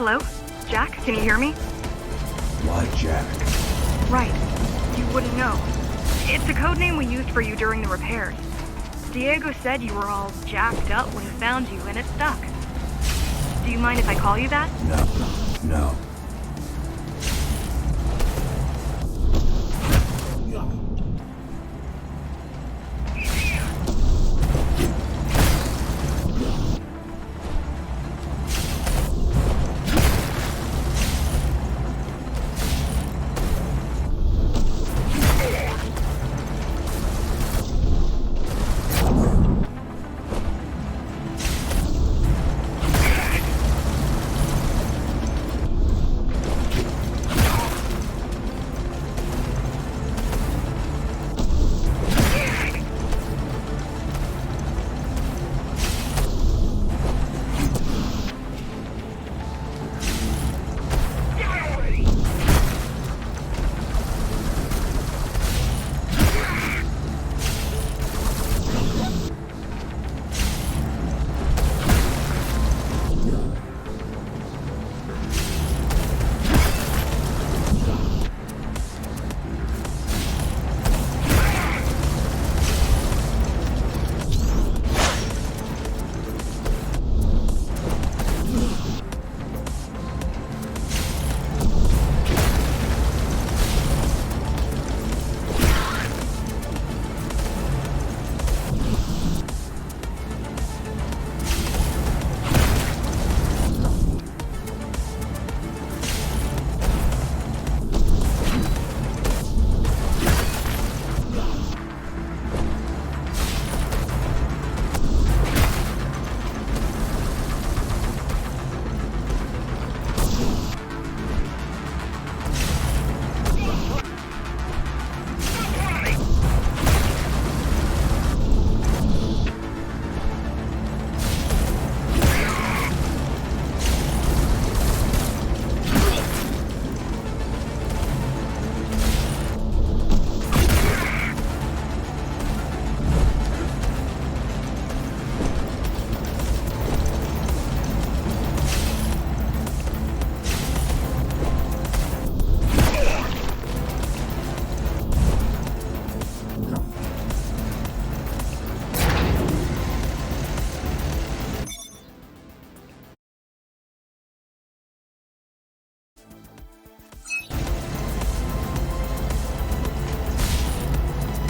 Hello? Jack, can you hear me? Why Jack? Right. You wouldn't know. It's a code name we used for you during the repairs. Diego said you were all jacked up when he found you, and it stuck. Do you mind if I call you that? No.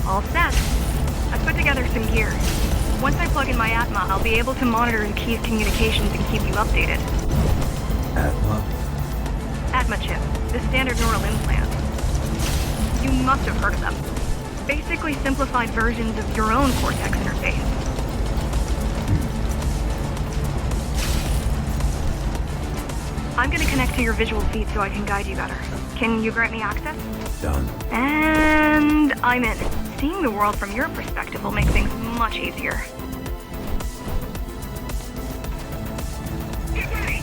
All set. I've put together some gear. Once I plug in my Atma, I'll be able to monitor the key's communications and keep you updated. Atma? Atma chip, the standard neural implant. You must have heard of them. Basically simplified versions of your own Cortex interface. I'm gonna connect to your visual feed so I can guide you better. Can you grant me access? Done. And I'm in. Seeing the world from your perspective will make things much easier. Get ready!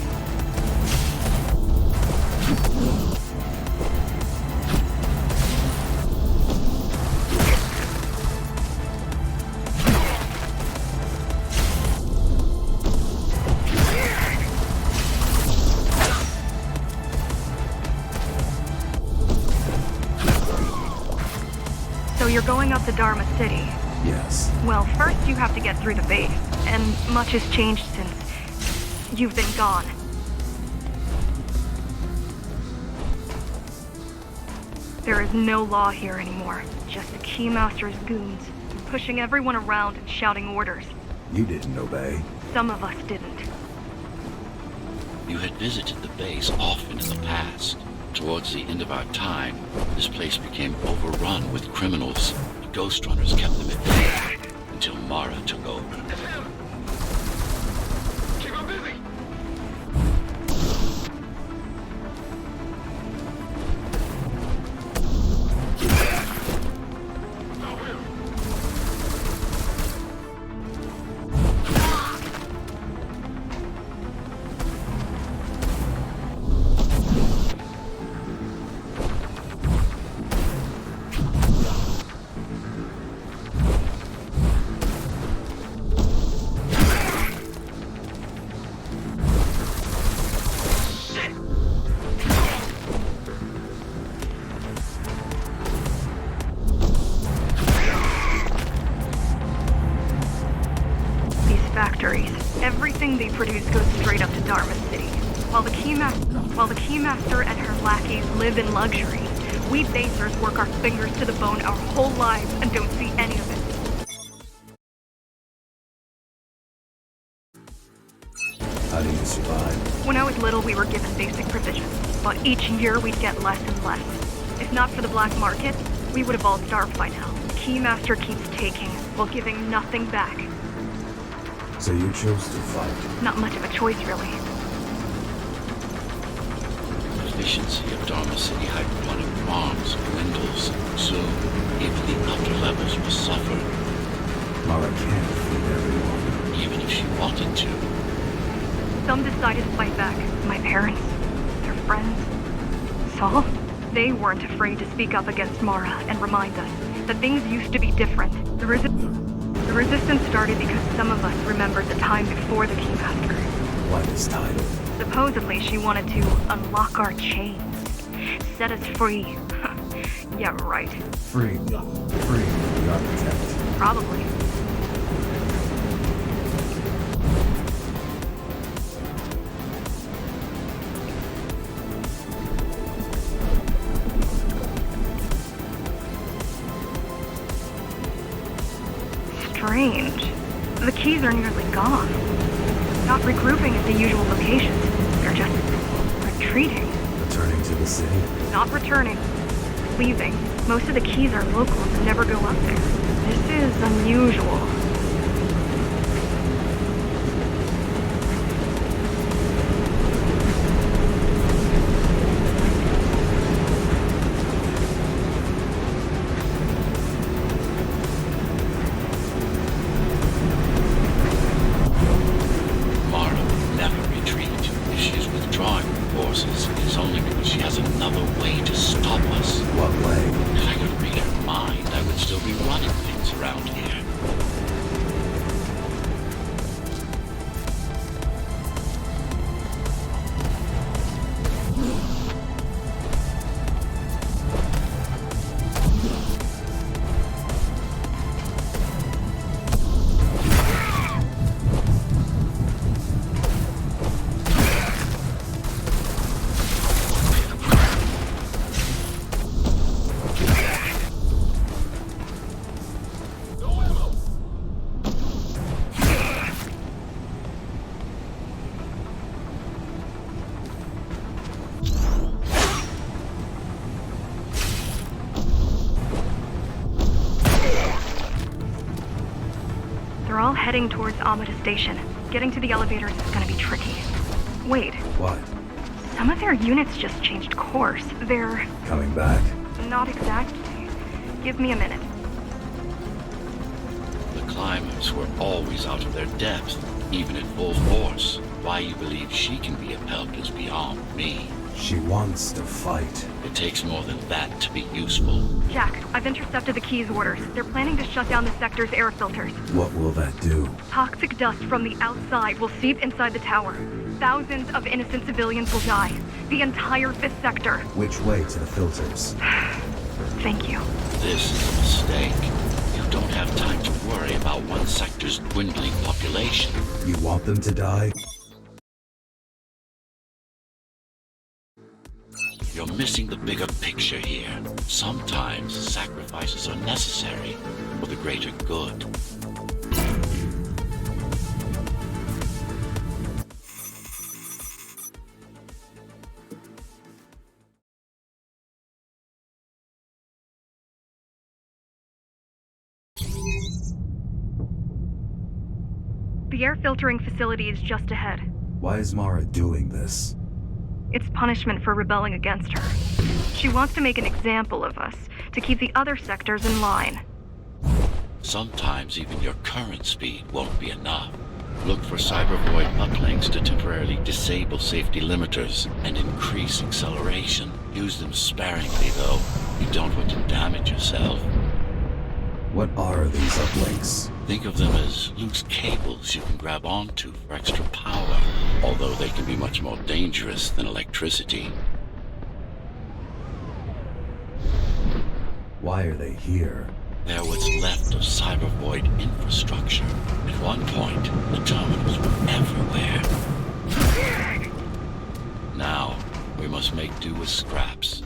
So you're going up to Dharma City? Yes. Well, first you have to get through the base, and much has changed since you've been gone. There is no law here anymore, just the Keymaster's goons, pushing everyone around and shouting orders. You didn't obey. Some of us didn't. You had visited the base often in the past. Towards the end of our time, this place became overrun with criminals. The Ghostrunners kept them at bay until Mara took over. Keep on busy! they produce goes straight up to Dharma City. While the Keymaster and her lackeys live in luxury, we basers work our fingers to the bone our whole lives and don't see any of it. How do you survive? When I was little, we were given basic provisions, but each year we'd get less and less. If not for the black market, we would have all starved by now. Keymaster keeps taking, while giving nothing back. So you chose to fight? Not much of a choice, really. Efficiency of Dharma City hydroponic farms dwindles. Soon, even the upper levels will suffer. Mara can't feed everyone. Even if she wanted to. Some decided to fight back. My parents, their friends, Saul. They weren't afraid to speak up against Mara and remind us that things used to be different. The resistance started because some of us remembered the time before the Keymaster. Why this time? Supposedly she wanted to unlock our chains, set us free. Yeah, right. Free the architect. Probably. Strange. The keys are nearly gone. Not regrouping at the usual locations. They're just retreating. Returning to the city? Not returning. Leaving. Most of the keys are locals and never go up there. This is unusual. It's only because she has another way to stop us. What way? If I could read her mind, I would still be running things around here. They're all heading towards Amida Station. Getting to the elevators is gonna be tricky. Wait. What? Some of their units just changed course. They're... Coming back? Not exactly. Give me a minute. The climbers were always out of their depth, even at full force. Why you believe she can be of help is beyond me. She wants to fight. It takes more than that to be useful. Jack, I've intercepted the Key's orders. They're planning to shut down the sector's air filters. What will that do? Toxic dust from the outside will seep inside the tower. Thousands of innocent civilians will die. The entire 5th sector. Which way to the filters? Thank you. This is a mistake. You don't have time to worry about one sector's dwindling population. You want them to die? You're missing the bigger picture here. Sometimes sacrifices are necessary for the greater good. The air filtering facility is just ahead. Why is Mara doing this? It's punishment for rebelling against her. She wants to make an example of us, to keep the other sectors in line. Sometimes even your current speed won't be enough. Look for cyber void uplinks to temporarily disable safety limiters and increase acceleration. Use them sparingly, though. You don't want to damage yourself. What are these uplinks? Think of them as loose cables you can grab onto for extra power, although they can be much more dangerous than electricity. Why are they here? They're what's left of cybervoid infrastructure. At one point, the terminals were everywhere. Now, we must make do with scraps.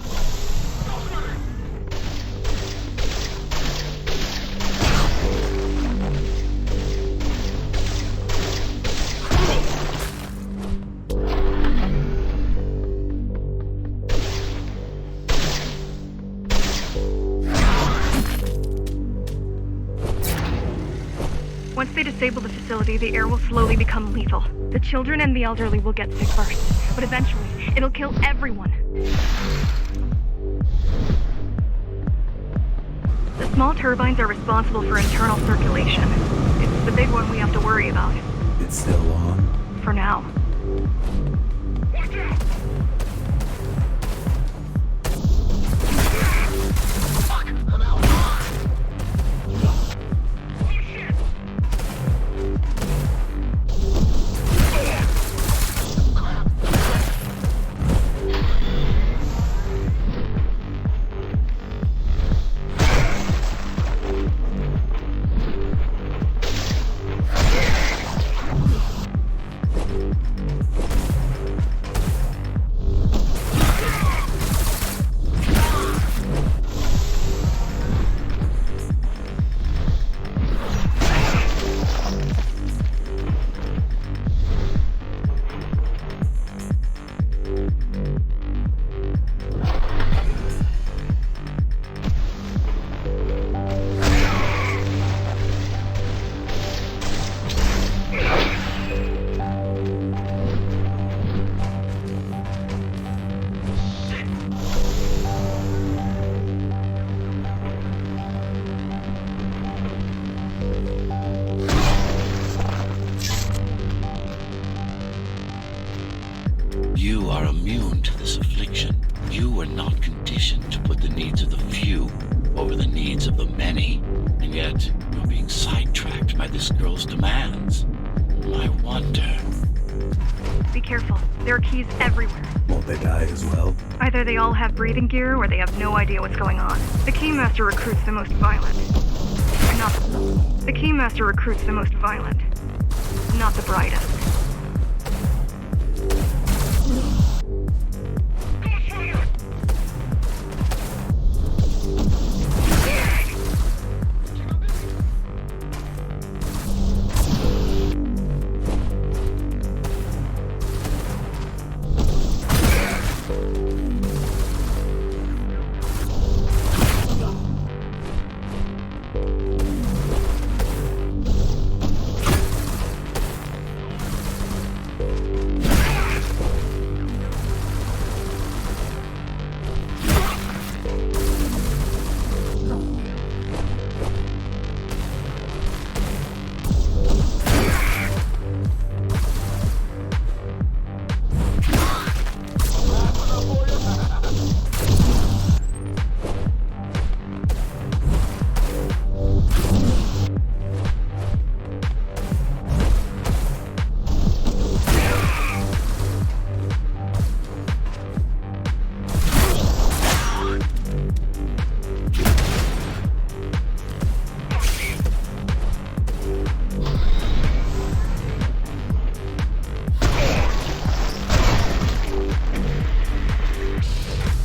Once they disable the facility, the air will slowly become lethal. The children and the elderly will get sick first, but eventually, it'll kill everyone. The small turbines are responsible for internal circulation. It's the big one we have to worry about. It's still on? For now. Watch out! Fuck! I'm out! Oh shit! Crap! You are immune to this affliction. You were not conditioned to put the needs of the few over the needs of the many. And yet, you're being sidetracked by this girl's demands. I wonder. Be careful. There are keys everywhere. Won't they die as well? Either they all have breathing gear or they have no idea what's going on. The Keymaster recruits the most violent. Not the Keymaster recruits the most violent. Not the brightest.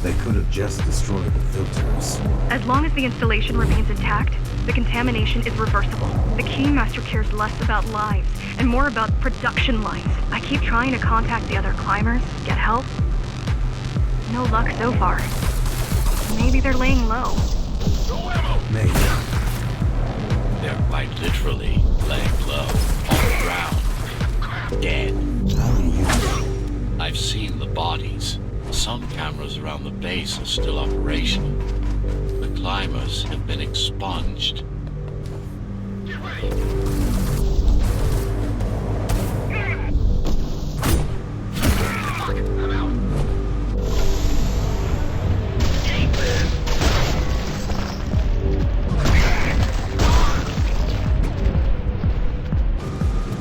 They could have just destroyed the filters. As long as the installation remains intact, the contamination is reversible. The Keymaster cares less about lives and more about production lines. I keep trying to contact the other climbers, get help. No luck so far. Maybe they're laying low. Maybe. They're quite literally laying low on the ground. Dead. How do you know? I've seen the bodies. Some cameras around the base are still operational. The climbers have been expunged. Get ready! Fuck! I'm out!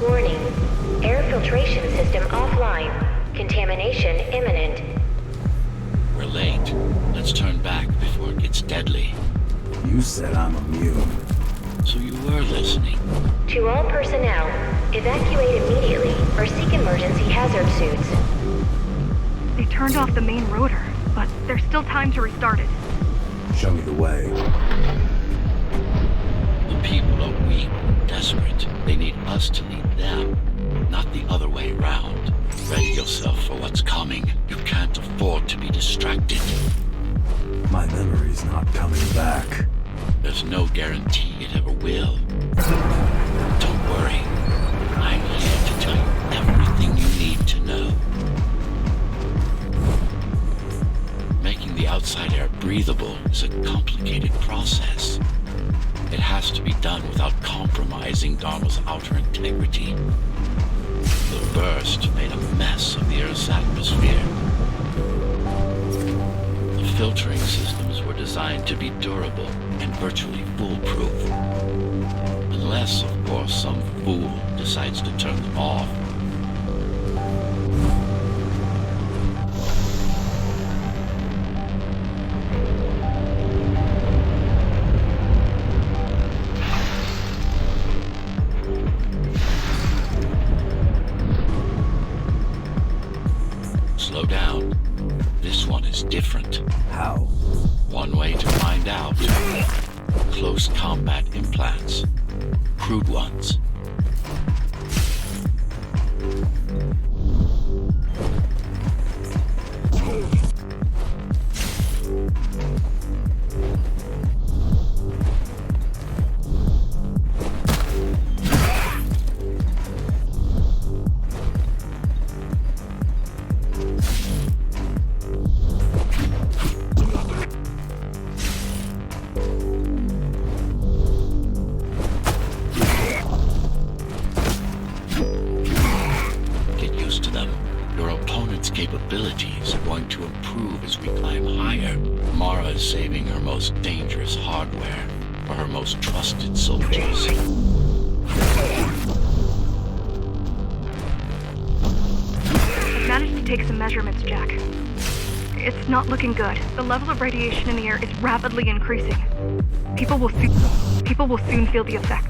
Warning. Air filtration system offline. Contamination imminent. We're late. Let's turn back before it gets deadly. You You said I'm immune. So you were listening. To all personnel, evacuate immediately or seek emergency hazard suits. They turned off the main rotor, but there's still time to restart it. Show me the way. The people are weak, desperate. They need us to lead them, not the other way around. Ready yourself for what's coming. You can't afford to be distracted. My memory's not coming back. There's no guarantee it ever will. Don't worry. I'm here to tell you everything you need to know. Making the outside air breathable is a complicated process. It has to be done without compromising Dharma's outer integrity. The burst made a mess of the Earth's atmosphere. The filtering systems were designed to be durable and virtually foolproof. Unless, of course, some fool decides to turn them off. Slow down. This one is different. How? One way to find out. Close combat implants. Crude ones. Capabilities are going to improve as we climb higher. Mara is saving her most dangerous hardware for her most trusted soldiers. I've managed to take some measurements, Jack. It's not looking good. The level of radiation in the air is rapidly increasing. People will soon feel the effects.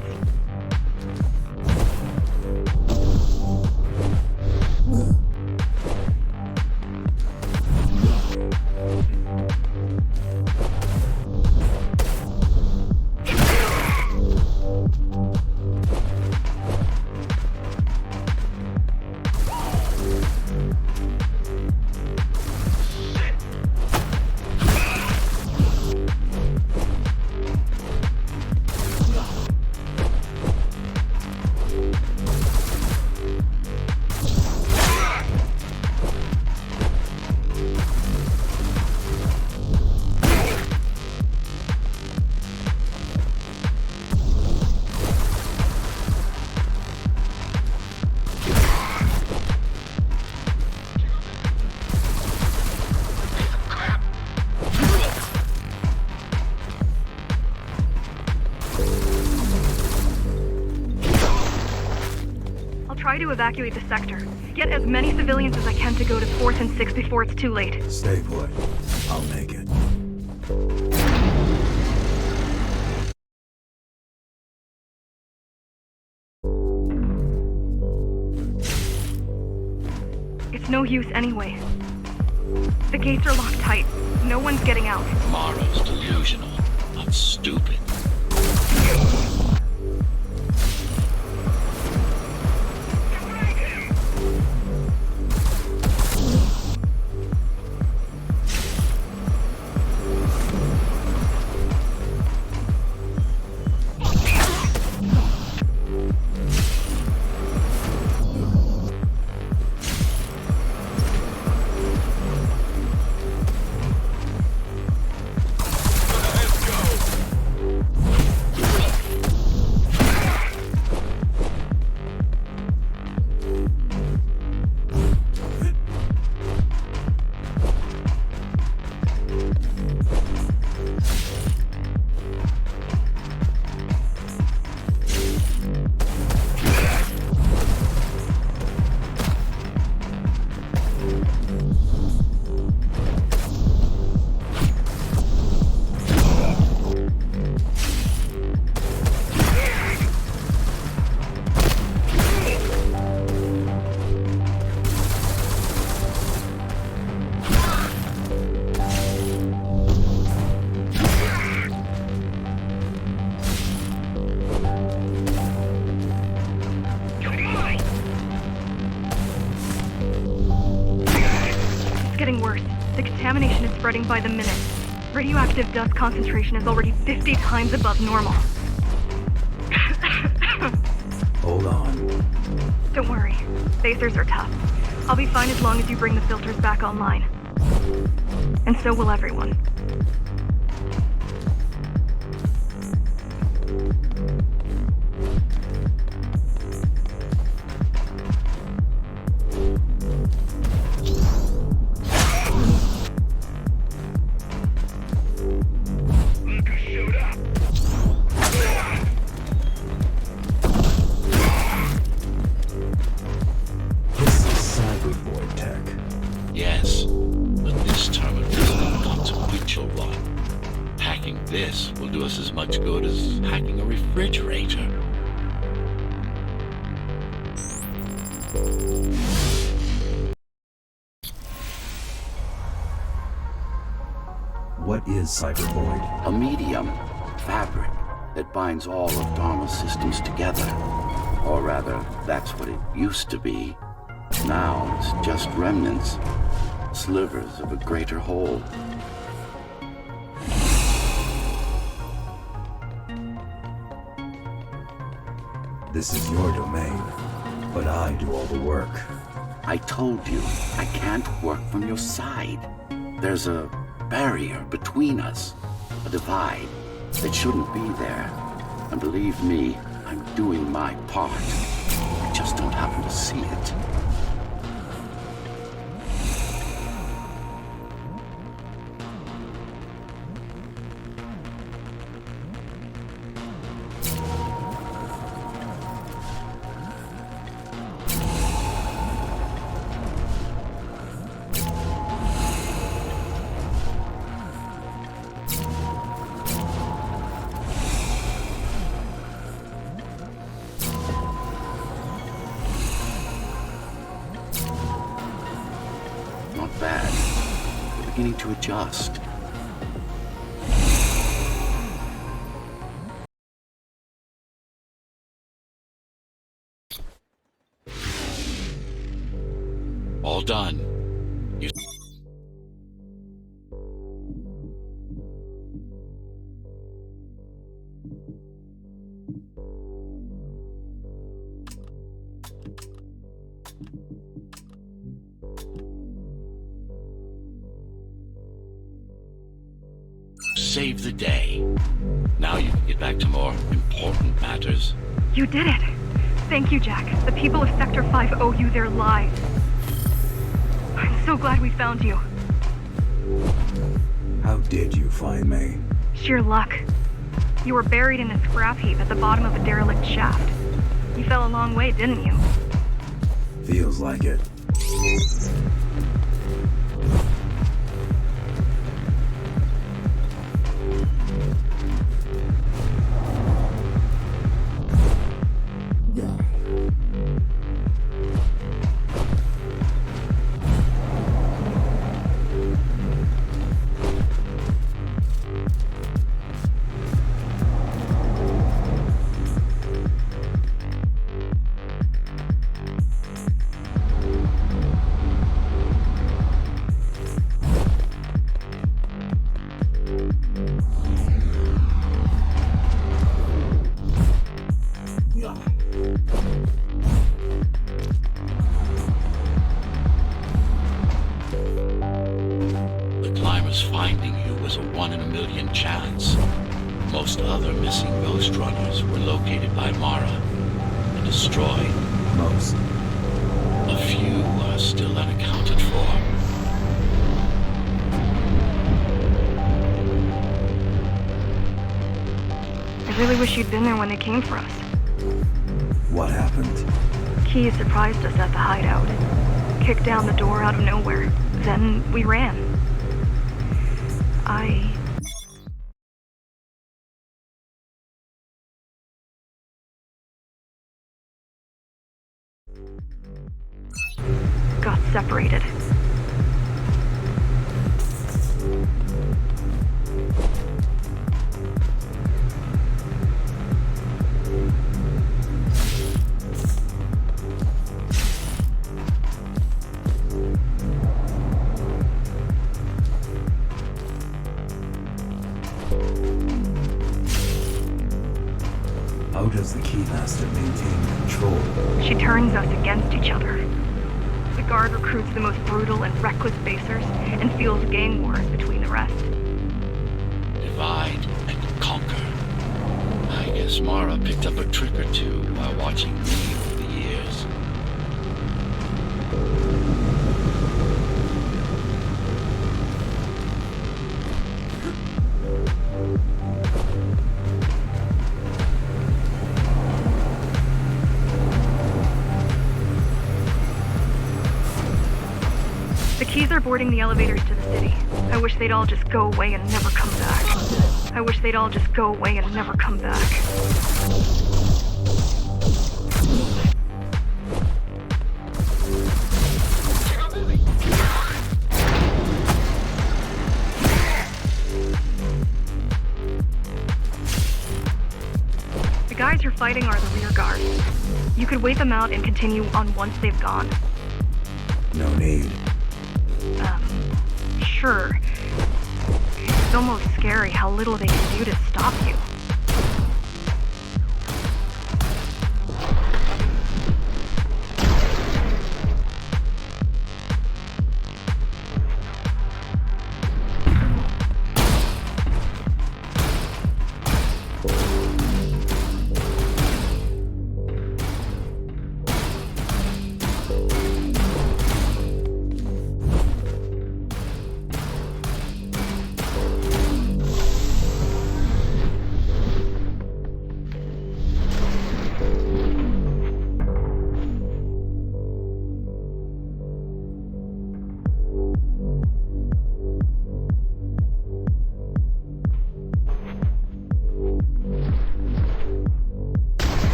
Try to evacuate the sector. Get as many civilians as I can to go to 4th and 6th before it's too late. Stay put. I'll make it. It's no use anyway. The gates are locked tight. No one's getting out. Mara's delusional, not stupid. contamination is spreading by the minute. Radioactive dust concentration is already 50 times above normal. Hold on. Don't worry. Spacers are tough. I'll be fine as long as you bring the filters back online. And so will everyone. Look who showed up. This is cyberboy tech. Yes, but this terminal is a consequential one. Hacking this will do us as much good as hacking a refrigerator. What is cyberboy? A medium, fabric, that binds all of Dharma's systems together. Or rather, that's what it used to be. Now it's just remnants, slivers of a greater whole. This is your domain, but I do all the work. I told you, I can't work from your side. There's a barrier between us, a divide that shouldn't be there. And believe me, I'm doing my part. I just don't happen to see it. Not bad. We're beginning to adjust. All done. You... Save the day. Now you can get back to more important matters. You did it! Thank you, Jack. The people of Sector 5 owe you their lives. I'm so glad we found you. How did you find me? Sheer luck. You were buried in a scrap heap at the bottom of a derelict shaft. You fell a long way, didn't you? Feels like it. The climbers finding you was a 1 in a million chance. Most other missing Ghostrunners were located by Mara and destroyed. Most. A few are still unaccounted for. I really wish you'd been there when they came for us. What happened? Key surprised us at the hideout. Kicked down the door out of nowhere. Then we ran. I got separated. How does the Keymaster maintain control? She turns us against each other. The Guard recruits the most brutal and reckless basers and fuels gang wars between the rest. Divide and conquer. I guess Mara picked up a trick or two while watching me over the years. The Keys are boarding the elevators to the city. I wish they'd all just go away and never come back. I wish they'd all just go away and never come back. The guys you're fighting are the rear guard. You could wait them out and continue on once they've gone. No need. Sure. It's almost scary how little they can do to stop you.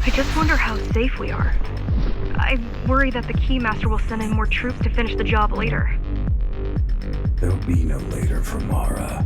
I just wonder how safe we are. I worry that the Keymaster will send in more troops to finish the job later. There'll be no later for Mara.